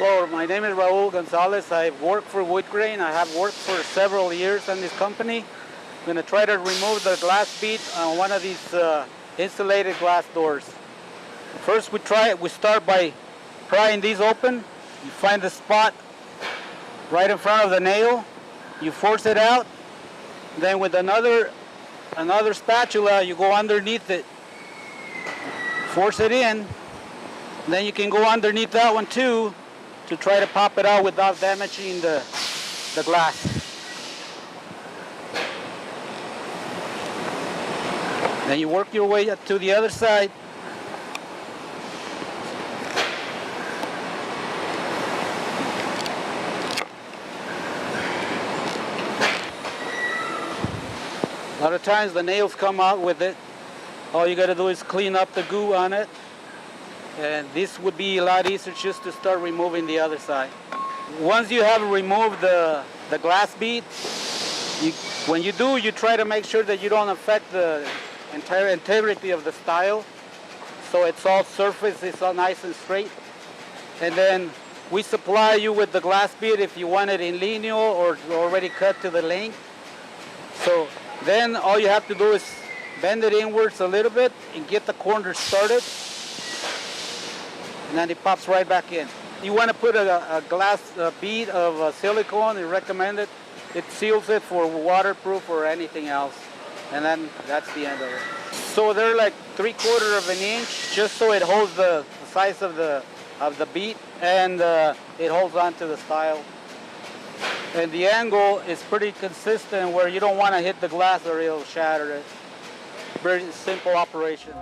Hello, my name is Raul Gonzalez. I work for Woodgrain. I have worked for several years in this company. I'm going to try to remove the glass bead on one of these insulated glass doors. First we start by prying these open. You find the spot right in front of the nail. You force it out. Then with another spatula, you go underneath it. Force it in. Then you can go underneath that one too to try to pop it out without damaging the glass. Then you work your way up to the other side. A lot of times the nails come out with it. All you got to do is clean up the goo on it. And this would be a lot easier just to start removing the other side. Once you have removed the glass bead, when you do, you try to make sure that you don't affect the entire integrity of the style. So it's all surface, it's all nice and straight. And then we supply you with the glass bead if you want it in lineal or already cut to the length. So then all you have to do is bend it inwards a little bit and get the corners started. And then it pops right back in. You want to put a glass bead of silicone, and recommend it. It seals it for waterproof or anything else. And then that's the end of it. So they're like 3/4 of an inch, just so it holds the size of the bead, and it holds on to the style. And the angle is pretty consistent where you don't want to hit the glass or it'll shatter it. Very simple operation.